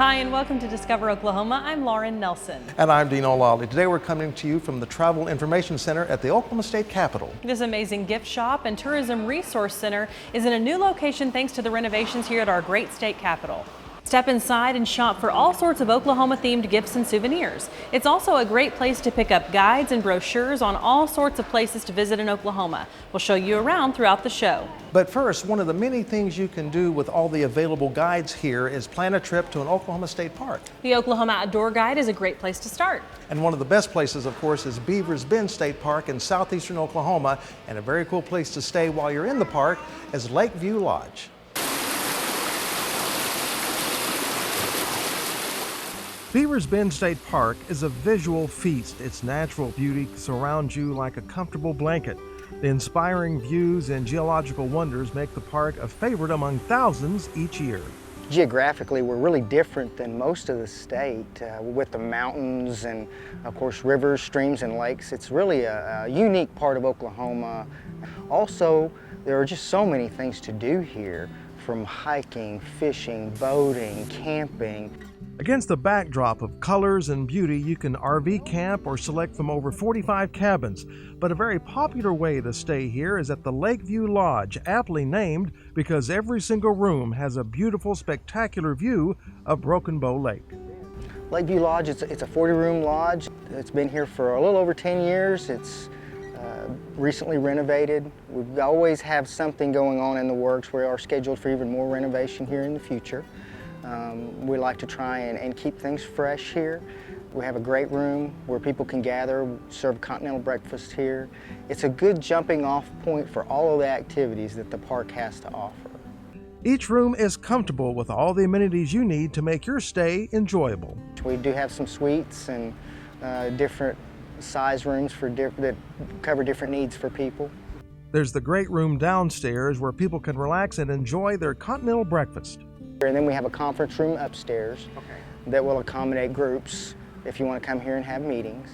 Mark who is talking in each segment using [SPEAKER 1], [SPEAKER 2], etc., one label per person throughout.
[SPEAKER 1] Hi, and welcome to Discover Oklahoma. I'm Lauren Nelson.
[SPEAKER 2] And I'm Dean O'Lally. Today we're coming to you from the Travel Information Center at the Oklahoma State Capitol.
[SPEAKER 1] This amazing gift shop and tourism resource center is in a new location thanks to the renovations here at our great state capitol. Step inside and shop for all sorts of Oklahoma-themed gifts and souvenirs. It's also a great place to pick up guides and brochures on all sorts of places to visit in Oklahoma. We'll show you around throughout the show.
[SPEAKER 2] But first, one of the many things you can do with all the available guides here is plan a trip to an Oklahoma State Park.
[SPEAKER 1] The Oklahoma Outdoor Guide is a great place to start.
[SPEAKER 2] And one of the best places, of course, is Beavers Bend State Park in southeastern Oklahoma. And a very cool place to stay while you're in the park is Lakeview Lodge. Beavers Bend State Park is a visual feast. Its natural beauty surrounds you like a comfortable blanket. The inspiring views and geological wonders make the park a favorite among thousands each year.
[SPEAKER 3] Geographically, we're really different than most of the state with the mountains and, of course, rivers, streams, and lakes. It's really a unique part of Oklahoma. Also, there are just so many things to do here, from hiking, fishing, boating, camping.
[SPEAKER 2] Against the backdrop of colors and beauty, you can RV camp or select from over 45 cabins. But a very popular way to stay here is at the Lakeview Lodge, aptly named because every single room has a beautiful, spectacular view of Broken Bow Lake.
[SPEAKER 3] Lakeview Lodge, it's a 40-room lodge. It's been here for a little over 10 years. It's recently renovated. We always have something going on in the works. We are scheduled for even more renovation here in the future. We like to try and keep things fresh here. We have a great room where people can gather, serve continental breakfast here. It's a good jumping off point for all of the activities that the park has to offer.
[SPEAKER 2] Each room is comfortable with all the amenities you need to make your stay enjoyable.
[SPEAKER 3] We do have some suites and different size rooms that cover different needs for people.
[SPEAKER 2] There's the great room downstairs where people can relax and enjoy their continental breakfast.
[SPEAKER 3] And then we have a conference room upstairs that will accommodate groups if you want to come here and have meetings.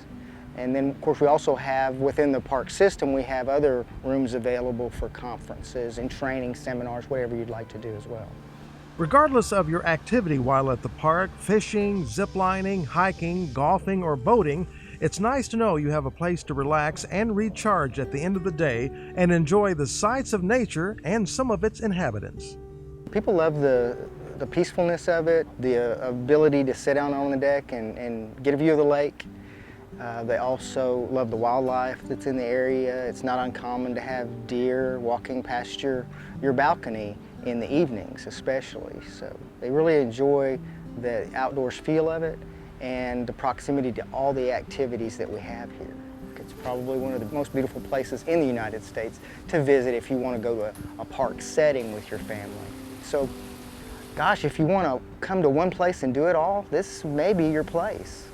[SPEAKER 3] And then, of course, we also have, within the park system, we have other rooms available for conferences and training, seminars, whatever you'd like to do as well.
[SPEAKER 2] Regardless of your activity while at the park, fishing, ziplining, hiking, golfing, or boating, it's nice to know you have a place to relax and recharge at the end of the day and enjoy the sights of nature and some of its inhabitants.
[SPEAKER 3] People love the peacefulness of it, the ability to sit down on the deck and get a view of the lake. They also love the wildlife that's in the area. It's not uncommon to have deer walking past your balcony in the evenings especially. So they really enjoy the outdoors feel of it and the proximity to all the activities that we have here. It's probably one of the most beautiful places in the United States to visit if you want to go to a park setting with your family. So, gosh, if you want to come to one place and do it all, this may be your place.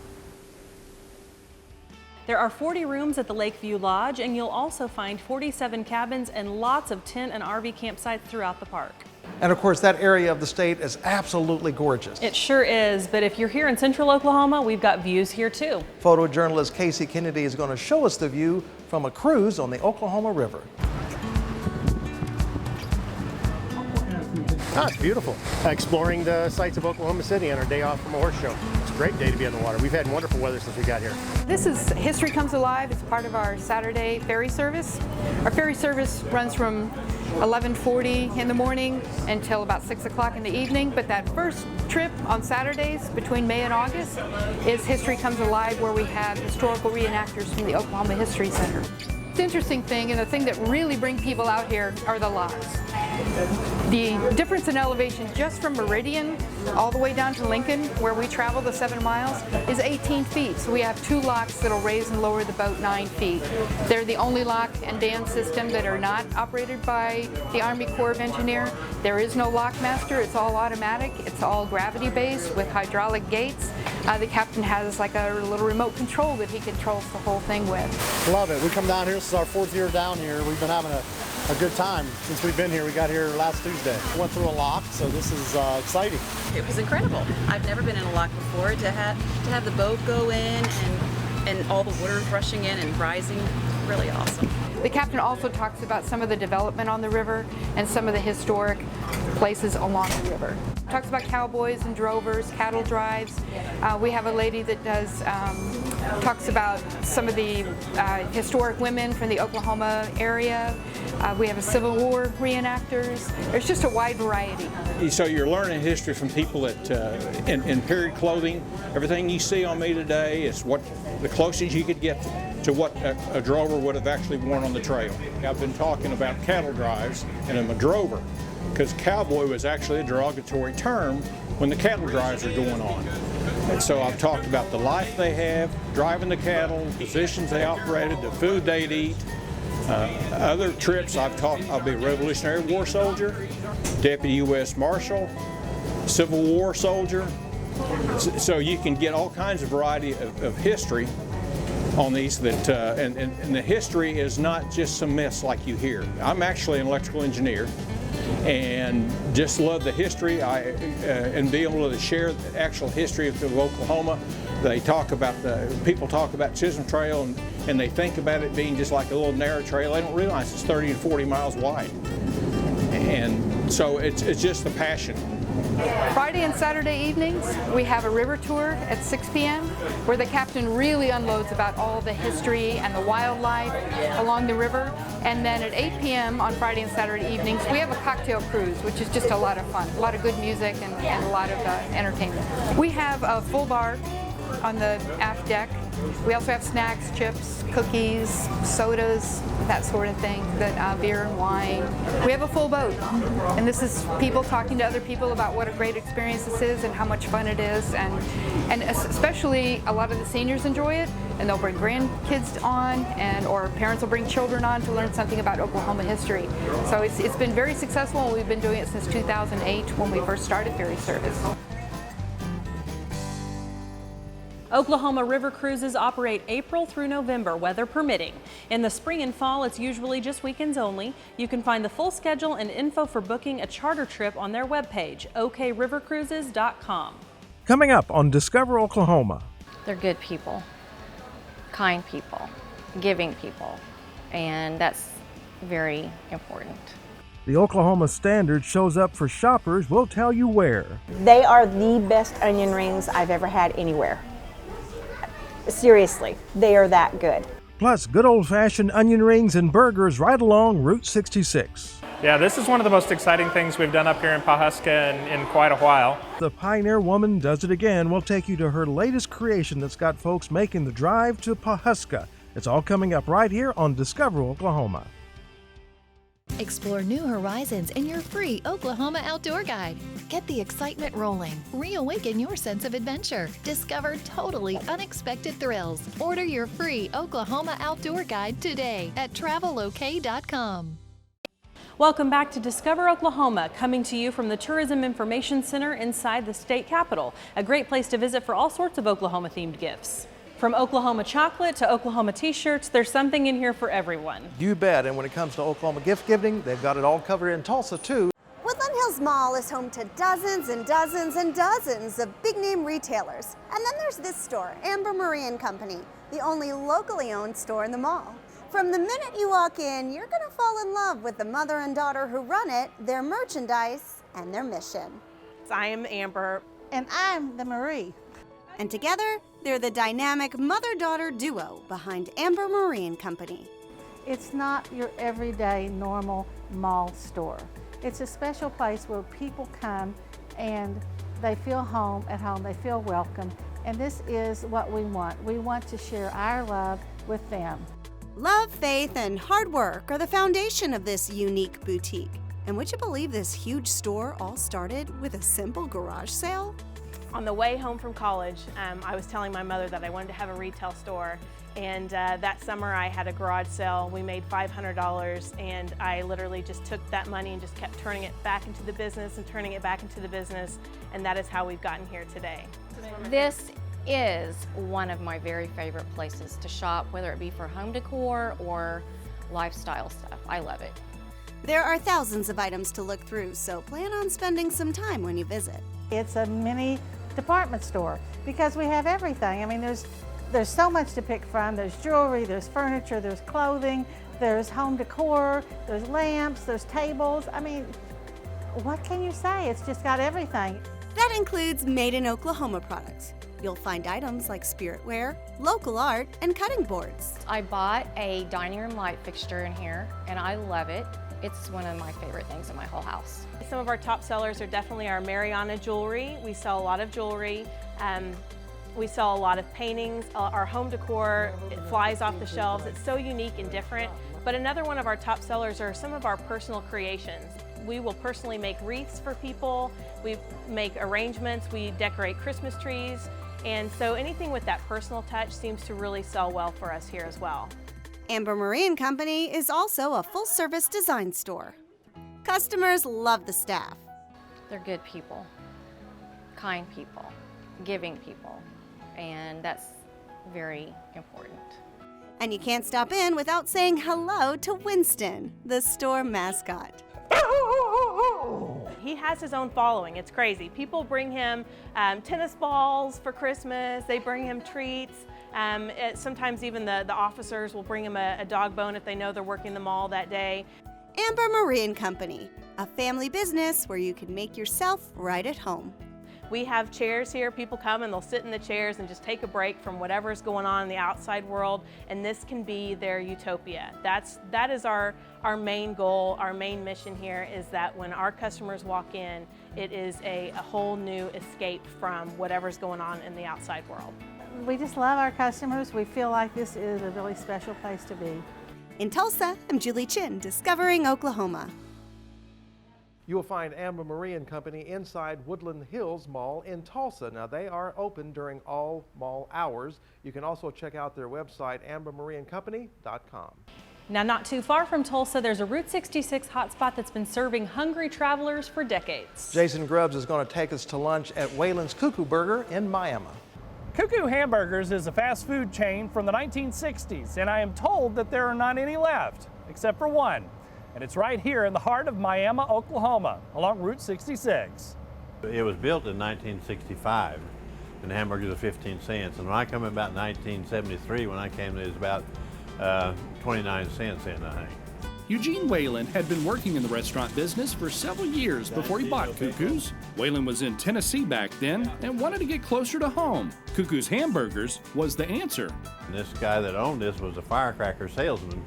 [SPEAKER 1] There are 40 rooms at the Lakeview Lodge, and you'll also find 47 cabins and lots of tent and RV campsites throughout the park.
[SPEAKER 2] And of course, that area of the state is absolutely gorgeous.
[SPEAKER 1] It sure is, but if you're here in central Oklahoma, we've got views here too.
[SPEAKER 2] Photojournalist Casey Kennedy is going to show us the view from a cruise on the Oklahoma River.
[SPEAKER 4] Oh, it's beautiful. Exploring the sights of Oklahoma City on our day off from a horse show. It's a great day to be on the water. We've had wonderful weather since we got here.
[SPEAKER 5] This is History Comes Alive. It's part of our Saturday ferry service. Our ferry service runs from 11:40 in the morning until about 6 o'clock in the evening, but that first trip on Saturdays between May and August is History Comes Alive, where we have historical reenactors from the Oklahoma History Center. The interesting thing, and the thing that really brings people out here, are the locks. The difference in elevation just from Meridian all the way down to Lincoln, where we travel the 7 miles, is 18 feet. So we have 2 locks that'll raise and lower the boat 9 feet. They're the only lock and dam system that are not operated by the Army Corps of Engineers. There is no lock master. It's all automatic. It's all gravity based with hydraulic gates. The captain has like a little remote control that he controls the whole thing with.
[SPEAKER 4] Love it. We come down here. This is our 4th year down here. We've been having a good time since we've been here. We got here last Tuesday. Went through a lock, so this is exciting.
[SPEAKER 6] It was incredible. I've never been in a lock before. To have the boat go in and all the water rushing in and rising, really awesome.
[SPEAKER 5] The captain also talks about some of the development on the river and some of the historic places along the river. talks about cowboys and drovers, cattle drives. We have a lady that does talks about some of the historic women from the Oklahoma area. We have a Civil War reenactors. There's just a wide variety.
[SPEAKER 7] So you're learning history from people that in period clothing. Everything you see on me today is what the closest you could get to what a drover would have actually worn on the trail. I've been talking about cattle drives, and I'm a drover, because cowboy was actually a derogatory term when the cattle drives are going on. And so I've talked about the life they have, driving the cattle, positions they operated, the food they'd eat. Other trips I'll be a Revolutionary War soldier, Deputy U.S. Marshal, Civil War soldier. So you can get all kinds of variety of history on these that, and the history is not just some myths like you hear. I'm actually an electrical engineer and just love the history and be able to share the actual history of Oklahoma. People talk about Chisholm Trail and they think about it being just like a little narrow trail. They don't realize it's 30 and 40 miles wide. And so it's just the passion.
[SPEAKER 5] Friday and Saturday evenings, we have a river tour at 6 p.m. where the captain really unloads about all the history and the wildlife along the river. And then at 8 p.m. on Friday and Saturday evenings, we have a cocktail cruise, which is just a lot of fun, a lot of good music and a lot of entertainment. We have a full bar on the aft deck. We also have snacks, chips, cookies, sodas, that sort of thing, beer and wine. We have a full boat, and this is people talking to other people about what a great experience this is and how much fun it is, and especially a lot of the seniors enjoy it, and they'll bring grandkids on, or parents will bring children on to learn something about Oklahoma history. So it's been very successful, and we've been doing it since 2008 when we first started ferry service.
[SPEAKER 1] Oklahoma River Cruises operate April through November, weather permitting. In the spring and fall, it's usually just weekends only. You can find the full schedule and info for booking a charter trip on their webpage, okrivercruises.com.
[SPEAKER 2] Coming up on Discover Oklahoma.
[SPEAKER 8] They're good people, kind people, giving people, and that's very important.
[SPEAKER 2] The Oklahoma Standard shows up for shoppers. We'll tell you where.
[SPEAKER 9] They are the best onion rings I've ever had anywhere. Seriously, they are that good.
[SPEAKER 2] Plus, good old-fashioned onion rings and burgers right along Route 66.
[SPEAKER 10] Yeah, this is one of the most exciting things we've done up here in Pawhuska in quite a while.
[SPEAKER 2] The Pioneer Woman does it again. We'll take you to her latest creation that's got folks making the drive to Pawhuska. It's all coming up right here on Discover Oklahoma.
[SPEAKER 11] Explore new horizons in your free Oklahoma Outdoor Guide. Get the excitement rolling. Reawaken your sense of adventure. Discover totally unexpected thrills. Order your free Oklahoma Outdoor Guide today at travelok.com.
[SPEAKER 1] Welcome back to Discover Oklahoma, coming to you from the Tourism Information Center inside the state capitol. A great place to visit for all sorts of Oklahoma-themed gifts. From Oklahoma chocolate to Oklahoma t-shirts, there's something in here for everyone.
[SPEAKER 12] You bet, and when it comes to Oklahoma gift giving, they've got it all covered in Tulsa too.
[SPEAKER 13] Woodland Hills Mall is home to dozens and dozens and dozens of big-name retailers. And then there's this store, Amber Marine Company, the only locally owned store in the mall. From the minute you walk in, you're gonna fall in love with the mother and daughter who run it, their merchandise, and their mission.
[SPEAKER 14] I am Amber.
[SPEAKER 15] And I'm the Marie.
[SPEAKER 13] And together, they're the dynamic mother-daughter duo behind Amber Marine Company.
[SPEAKER 15] It's not your everyday normal mall store. It's a special place where people come and they feel at home, they feel welcome, and this is what we want. We want to share our love with them.
[SPEAKER 13] Love, faith, and hard work are the foundation of this unique boutique. And would you believe this huge store all started with a simple garage sale?
[SPEAKER 14] On the way home from college, I was telling my mother that I wanted to have a retail store, and that summer I had a garage sale. We made $500, and I literally just took that money and just kept turning it back into the business and turning it back into the business, and that is how we've gotten here today.
[SPEAKER 8] This is one of my very favorite places to shop, whether it be for home decor or lifestyle stuff. I love it.
[SPEAKER 13] There are thousands of items to look through, so plan on spending some time when you visit.
[SPEAKER 15] It's a mini department store because we have everything. I mean, there's so much to pick from. There's jewelry, there's furniture, there's clothing, there's home decor, there's lamps, there's tables. I mean, what can you say? It's just got everything.
[SPEAKER 13] That includes made in Oklahoma products. You'll find items like spiritware, local art, and cutting boards.
[SPEAKER 8] I bought a dining room light fixture in here, and I love it. It's one of my favorite things in my whole house.
[SPEAKER 14] Some of our top sellers are definitely our Mariana jewelry. We sell a lot of jewelry. We sell a lot of paintings. Our home decor, it flies off the shelves. It's so unique and different. But another one of our top sellers are some of our personal creations. We will personally make wreaths for people. We make arrangements. We decorate Christmas trees. And so anything with that personal touch seems to really sell well for us here as well.
[SPEAKER 13] Amber Marine Company is also a full-service design store. Customers love the staff.
[SPEAKER 8] They're good people, kind people, giving people, and that's very important.
[SPEAKER 13] And you can't stop in without saying hello to Winston, the store mascot.
[SPEAKER 14] He has his own following. It's crazy. People bring him tennis balls for Christmas. They bring him treats. Sometimes even the officers will bring him a dog bone if they know they're working the mall that day.
[SPEAKER 13] Amber Marine Company, a family business where you can make yourself right at home.
[SPEAKER 14] We have chairs here. People come and they'll sit in the chairs and just take a break from whatever's going on in the outside world, and this can be their utopia. That is our main goal, our main mission here, is that when our customers walk in, it is a whole new escape from whatever's going on in the outside world.
[SPEAKER 15] We just love our customers. We feel like this is a really special place to be.
[SPEAKER 13] In Tulsa, I'm Julie Chin, Discovering Oklahoma.
[SPEAKER 2] You will find Amber Marine Company inside Woodland Hills Mall in Tulsa. Now, they are open during all mall hours. You can also check out their website, ambermarinecompany.com.
[SPEAKER 1] Now, not too far from Tulsa, there's a Route 66 hotspot that's been serving hungry travelers for decades.
[SPEAKER 2] Jason Grubbs is going to take us to lunch at Waylan's KuKu Burger in Miami.
[SPEAKER 16] KuKu Hamburgers is a fast food chain from the 1960s, and I am told that there are not any left, except for one. And it's right here in the heart of Miami, Oklahoma, along Route 66.
[SPEAKER 17] It was built in 1965, and the hamburgers are 15 cents. And when I come in about 1973, when I came, it was about 29 cents in, I think.
[SPEAKER 18] Eugene Waylan had been working in the restaurant business for several years before he bought KuKu's. Waylan was in Tennessee back then and wanted to get closer to home. KuKu's Hamburgers was the answer.
[SPEAKER 17] And this guy that owned this was a firecracker salesman.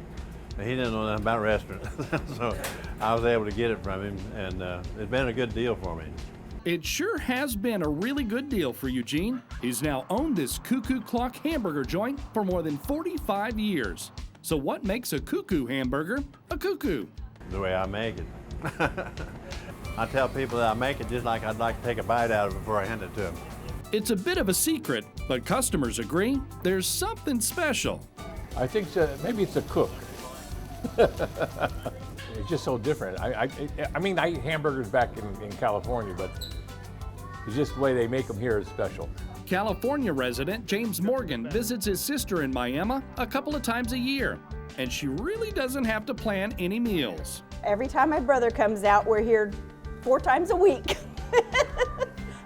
[SPEAKER 17] He didn't know nothing about restaurants, so I was able to get it from him, and it's been a good deal for me.
[SPEAKER 18] It sure has been a really good deal for Eugene. He's now owned this KuKu Clock hamburger joint for more than 45 years. So what makes a KuKu hamburger a KuKu?
[SPEAKER 17] The way I make it. I tell people that I make it just like I'd like to take a bite out of it before I hand it to them.
[SPEAKER 18] It's a bit of a secret, but customers agree there's something special.
[SPEAKER 19] I think maybe it's a cook. It's just so different. I mean, I eat hamburgers back in California, but it's just the way they make them here is special.
[SPEAKER 18] California resident James Morgan visits his sister in Miami a couple of times a year, and she really doesn't have to plan any meals.
[SPEAKER 9] Every time my brother comes out, we're here 4 times a week.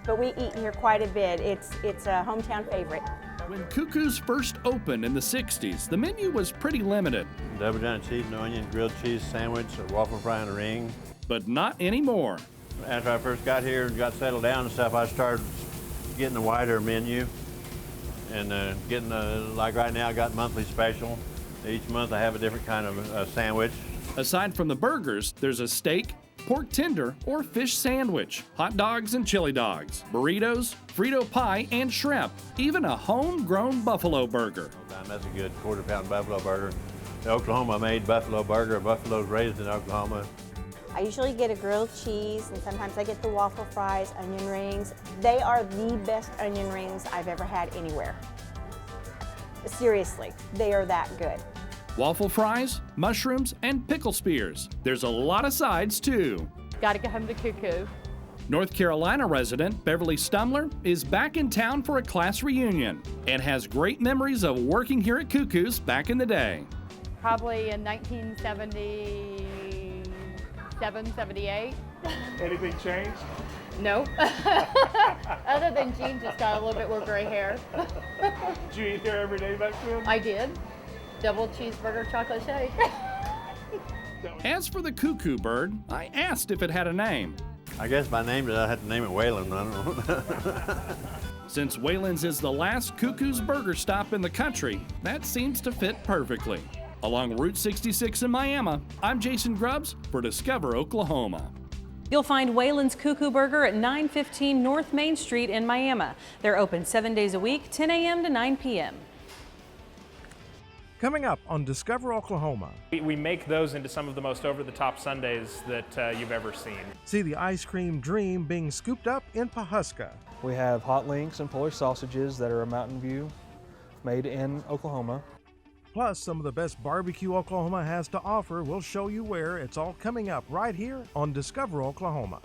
[SPEAKER 9] But we eat here quite a bit. It's a hometown favorite.
[SPEAKER 18] When KuKu's first opened in the 60s, the menu was pretty limited.
[SPEAKER 17] Double down cheese and onion, grilled cheese sandwich, a waffle fry and a ring.
[SPEAKER 18] But not anymore.
[SPEAKER 17] After I first got here and got settled down and stuff, I started getting a wider menu and getting, like right now, I got monthly special. Each month I have a different kind of sandwich.
[SPEAKER 18] Aside from the burgers, there's a steak, pork tender, or fish sandwich, hot dogs and chili dogs, burritos, Frito pie, and shrimp, even a homegrown buffalo burger.
[SPEAKER 17] That's a good quarter-pound buffalo burger. The Oklahoma-made buffalo burger. Buffalo's raised in Oklahoma.
[SPEAKER 9] I usually get a grilled cheese, and sometimes I get the waffle fries, onion rings. They are the best onion rings I've ever had anywhere. Seriously, they are that good.
[SPEAKER 18] Waffle fries, mushrooms, and pickle spears. There's a lot of sides, too.
[SPEAKER 20] Gotta go home to KuKu.
[SPEAKER 18] North Carolina resident Beverly Stumler is back in town for a class reunion and has great memories of working here at KuKu's back in the day.
[SPEAKER 20] Probably in 1977, 78.
[SPEAKER 16] Anything changed?
[SPEAKER 20] Nope. Other than Gene just got a little bit more gray hair.
[SPEAKER 16] Did you eat here every day back then?
[SPEAKER 20] I did. Double cheeseburger chocolate shake.
[SPEAKER 18] As for the KuKu bird, I asked if it had a name.
[SPEAKER 17] I guess by name, I had to name it Waylan. I don't know.
[SPEAKER 18] Since Waylan's is the last Cuckoos Burger stop in the country, that seems to fit perfectly. Along Route 66 in Miami, I'm Jason Grubbs for Discover Oklahoma.
[SPEAKER 1] You'll find Waylan's KuKu Burger at 915 North Main Street in Miami. They're open 7 days a week, 10 a.m. to 9 p.m.
[SPEAKER 2] Coming up on Discover Oklahoma.
[SPEAKER 10] We make those into some of the most over-the-top sundaes that you've ever seen.
[SPEAKER 2] See the ice cream dream being scooped up in Pawhuska.
[SPEAKER 21] We have hot links and Polish sausages that are a Mountain View made in Oklahoma.
[SPEAKER 2] Plus, some of the best barbecue Oklahoma has to offer. We'll show you where. It's all coming up right here on Discover Oklahoma.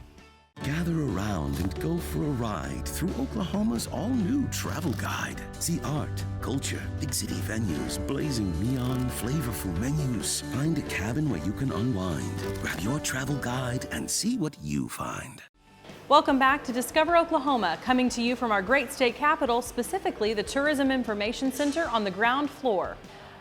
[SPEAKER 22] Gather around and go for a ride through Oklahoma's all-new travel guide. See art, culture, big city venues, blazing neon, flavorful menus. Find a cabin where you can unwind. Grab your travel guide and see what you find.
[SPEAKER 1] Welcome back to Discover Oklahoma, coming to you from our great state capital, specifically the Tourism Information Center on the ground floor.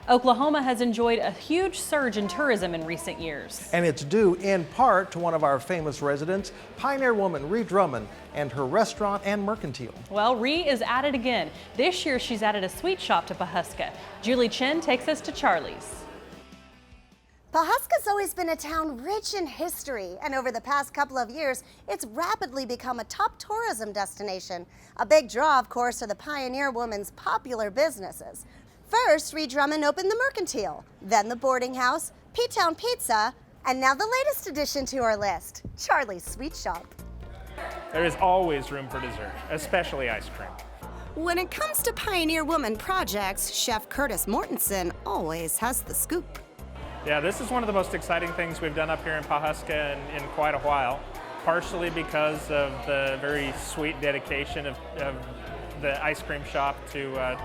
[SPEAKER 1] Oklahoma has enjoyed a huge surge in tourism in recent years.
[SPEAKER 12] And it's due in part to one of our famous residents, pioneer woman Ree Drummond, and her restaurant and mercantile.
[SPEAKER 1] Well, Ree is at it again. This year she's added a sweet shop to Pawhuska. Julie Chen takes us to Charlie's.
[SPEAKER 13] Pawhuska's always been a town rich in history, and over the past couple of years, it's rapidly become a top tourism destination. A big draw, of course, are the pioneer woman's popular businesses. First, Ree Drummond opened the Mercantile, then the Boarding House, P-Town Pizza, and now the latest addition to our list, Charlie's Sweet Shop.
[SPEAKER 10] There is always room for dessert, especially ice cream.
[SPEAKER 13] When it comes to pioneer woman projects, Chef Curtis Mortensen always has the scoop.
[SPEAKER 10] Yeah, this is one of the most exciting things we've done up here in Pawhuska in quite a while, partially because of the very sweet dedication of the ice cream shop to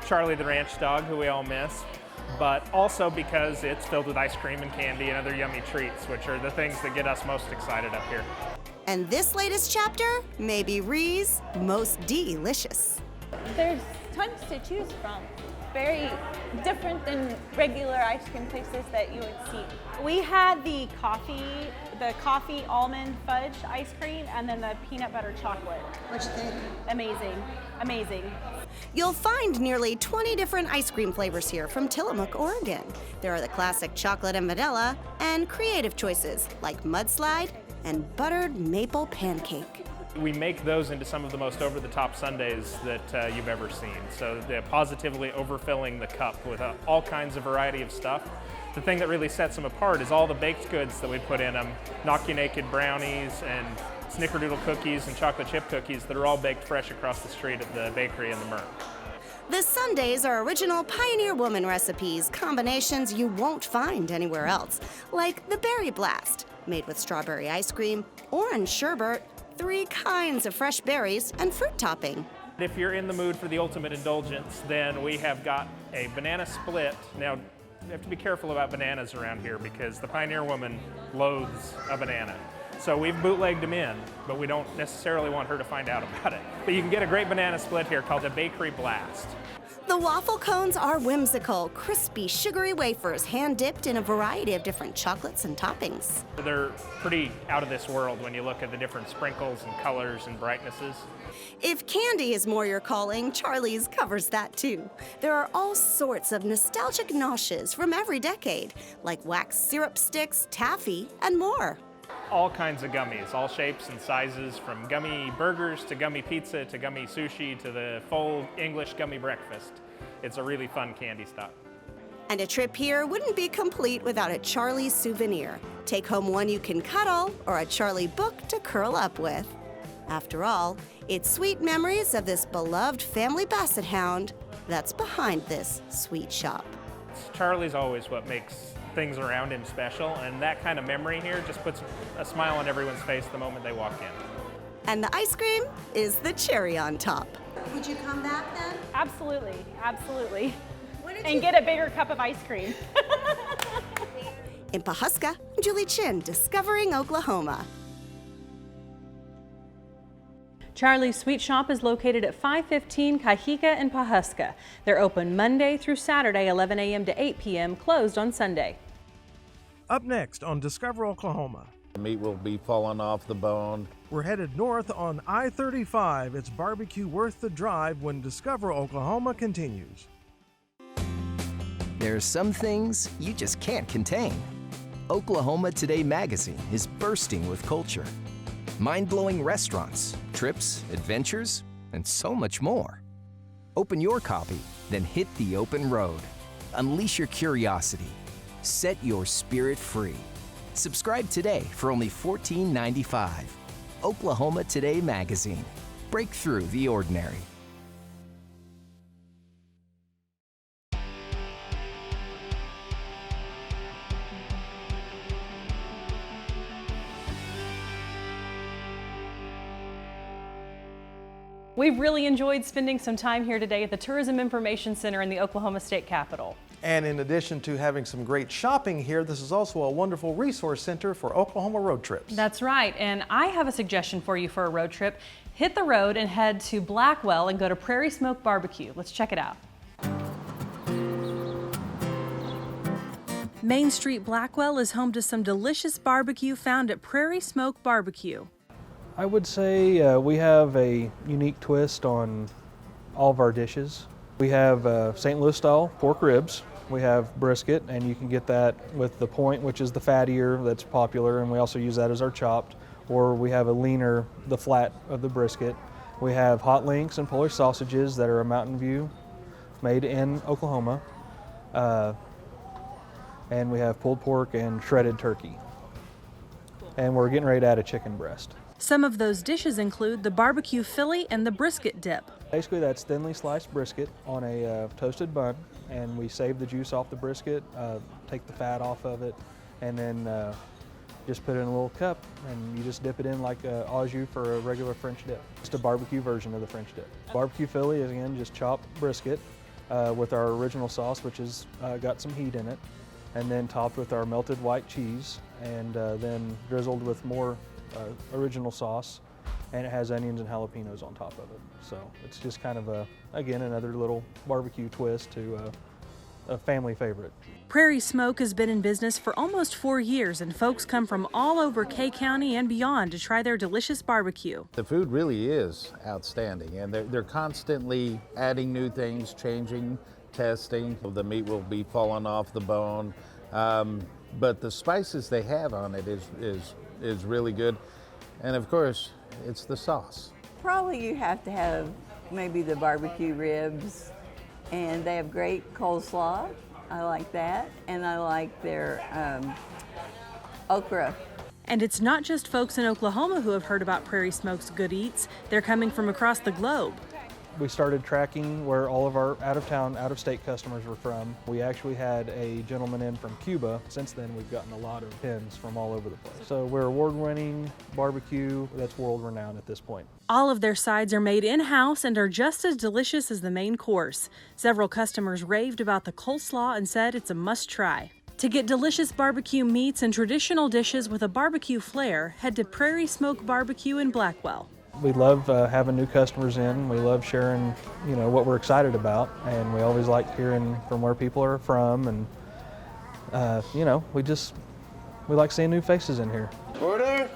[SPEAKER 10] Charlie the Ranch Dog, who we all miss, but also because it's filled with ice cream and candy and other yummy treats, which are the things that get us most excited up here.
[SPEAKER 13] And this latest chapter may be Ree's most delicious.
[SPEAKER 23] There's tons to choose from. Very different than regular ice cream places that you would see. We had the coffee almond fudge ice cream and then the peanut butter chocolate.
[SPEAKER 13] What you think?
[SPEAKER 23] Amazing, amazing.
[SPEAKER 13] You'll find nearly 20 different ice cream flavors here from Tillamook, Oregon. There are the classic chocolate and vanilla and creative choices like mudslide and buttered maple pancake.
[SPEAKER 10] We make those into some of the most over-the-top sundaes that you've ever seen. So they're positively overfilling the cup with all kinds of variety of stuff. The thing that really sets them apart is all the baked goods that we put in them, Knock You Naked brownies and snickerdoodle cookies and chocolate chip cookies that are all baked fresh across the street at the bakery in the Merc.
[SPEAKER 13] The sundaes are original Pioneer Woman recipes, combinations you won't find anywhere else, like the Berry Blast, made with strawberry ice cream, orange sherbet, 3 kinds of fresh berries, and fruit topping.
[SPEAKER 10] If you're in the mood for the ultimate indulgence, then we have got a banana split. Now, you have to be careful about bananas around here because the Pioneer Woman loathes a banana. So we've bootlegged them in, but we don't necessarily want her to find out about it. But you can get a great banana split here called the Bakery Blast.
[SPEAKER 13] The waffle cones are whimsical, crispy, sugary wafers, hand-dipped in a variety of different chocolates and toppings.
[SPEAKER 10] They're pretty out of this world when you look at the different sprinkles and colors and brightnesses.
[SPEAKER 13] If candy is more your calling, Charlie's covers that too. There are all sorts of nostalgic noches from every decade, like wax syrup sticks, taffy, and more.
[SPEAKER 10] All kinds of gummies, all shapes and sizes, from gummy burgers to gummy pizza to gummy sushi to the full English gummy breakfast. It's a really fun candy stop.
[SPEAKER 13] And a trip here wouldn't be complete without a Charlie souvenir. Take home one you can cuddle or a Charlie book to curl up with. After all, it's sweet memories of this beloved family basset hound that's behind this sweet shop.
[SPEAKER 10] Charlie's always what makes things around him special, and that kind of memory here just puts a smile on everyone's face the moment they walk in.
[SPEAKER 13] And the ice cream is the cherry on top.
[SPEAKER 23] Would you come back then? Absolutely, absolutely. And get a bigger cup of ice cream.
[SPEAKER 13] In Pawhuska, Julie Chen, Discovering Oklahoma.
[SPEAKER 1] Charlie's Sweet Shop is located at 515 Kahika in Pawhuska. They're open Monday through Saturday, 11 a.m. to 8 p.m., closed on Sunday.
[SPEAKER 2] Up next on Discover Oklahoma.
[SPEAKER 3] The meat will be falling off the bone.
[SPEAKER 2] We're headed north on I-35. It's barbecue worth the drive when Discover Oklahoma continues.
[SPEAKER 4] There are some things you just can't contain. Oklahoma Today magazine is bursting with culture. Mind-blowing restaurants, trips, adventures, and so much more. Open your copy, then hit the open road. Unleash your curiosity. Set your spirit free. Subscribe today for only $14.95. Oklahoma Today magazine. Break through the ordinary.
[SPEAKER 1] We've really enjoyed spending some time here today at the Tourism Information Center in the Oklahoma State Capitol.
[SPEAKER 12] And in addition to having some great shopping here, this is also a wonderful resource center for Oklahoma road trips.
[SPEAKER 1] That's right, and I have a suggestion for you for a road trip. Hit the road and head to Blackwell and go to Prairie Smoke BBQ. Let's check it out. Main Street Blackwell is home to some delicious barbecue found at Prairie Smoke BBQ.
[SPEAKER 21] I would say we have a unique twist on all of our dishes. We have St. Louis style pork ribs. We have brisket, and you can get that with the point, which is the fattier that's popular, and we also use that as our chopped. Or we have a leaner, the flat of the brisket. We have hot links and Polish sausages that are a Mountain View made in Oklahoma. And we have pulled pork and shredded turkey. And we're getting ready to add a chicken breast.
[SPEAKER 1] Some of those dishes include the barbecue Philly and the brisket dip.
[SPEAKER 21] Basically, that's thinly sliced brisket on a toasted bun, and we save the juice off the brisket, take the fat off of it, and then just put it in a little cup, and you just dip it in like au jus for a regular French dip. Just a barbecue version of the French dip. Barbecue Philly is, again, just chopped brisket with our original sauce, which has got some heat in it, and then topped with our melted white cheese, and then drizzled with more original sauce, and it has onions and jalapenos on top of it. So it's just kind of again, another little barbecue twist to a family favorite.
[SPEAKER 1] Prairie Smoke has been in business for almost 4 years, and folks come from all over K County and beyond to try their delicious barbecue.
[SPEAKER 3] The food really is outstanding, and they're constantly adding new things, changing, testing. The meat will be falling off the bone, but the spices they have on it is really good. And of course, it's the sauce.
[SPEAKER 6] Probably you have to have maybe the barbecue ribs, and they have great coleslaw. I like that, and I like their okra.
[SPEAKER 1] And it's not just folks in Oklahoma who have heard about Prairie Smoke's good eats. They're coming from across the globe.
[SPEAKER 21] We started tracking where all of our out-of-town, out-of-state customers were from. We actually had a gentleman in from Cuba. Since then, we've gotten a lot of pins from all over the place. So we're award-winning barbecue that's world-renowned at this point.
[SPEAKER 1] All of their sides are made in-house and are just as delicious as the main course. Several customers raved about the coleslaw and said it's a must-try. To get delicious barbecue meats and traditional dishes with a barbecue flair, head to Prairie Smoke BBQ in Blackwell.
[SPEAKER 21] We love having new customers in. We love sharing, what we're excited about, and we always like hearing from where people are from, and we like seeing new faces in here.
[SPEAKER 3] Order.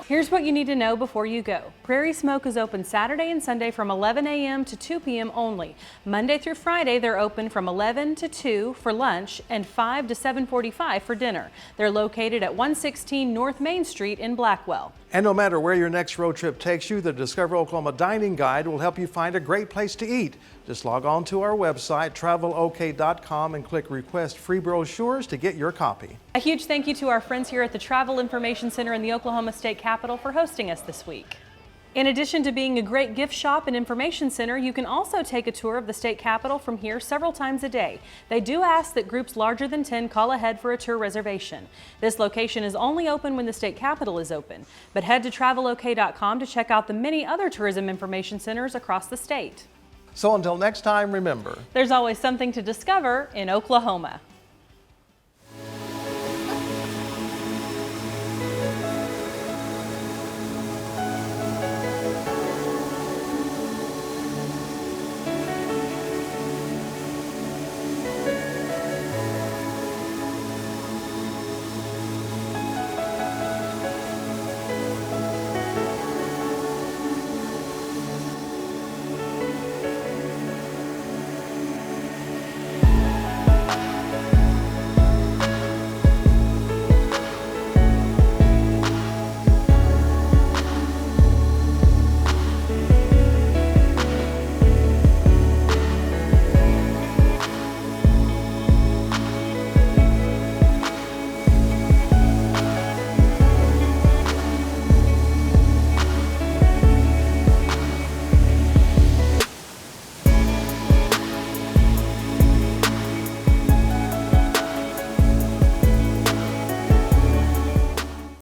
[SPEAKER 1] Here's what you need to know before you go. Prairie Smoke is open Saturday and Sunday from 11 a.m. to 2 p.m. only. Monday through Friday, they're open from 11 to 2 for lunch and 5 to 7:45 for dinner. They're located at 116 North Main Street in Blackwell.
[SPEAKER 12] And no matter where your next road trip takes you, the Discover Oklahoma Dining Guide will help you find a great place to eat. Just log on to our website, travelok.com, and click Request Free Brochures to get your copy.
[SPEAKER 1] A huge thank you to our friends here at the Travel Information Center in the Oklahoma State Capitol for hosting us this week. In addition to being a great gift shop and information center, you can also take a tour of the state capitol from here several times a day. They do ask that groups larger than 10 call ahead for a tour reservation. This location is only open when the state capitol is open, but head to travelok.com to check out the many other tourism information centers across the state.
[SPEAKER 12] So until next time, remember,
[SPEAKER 1] there's always something to discover in Oklahoma.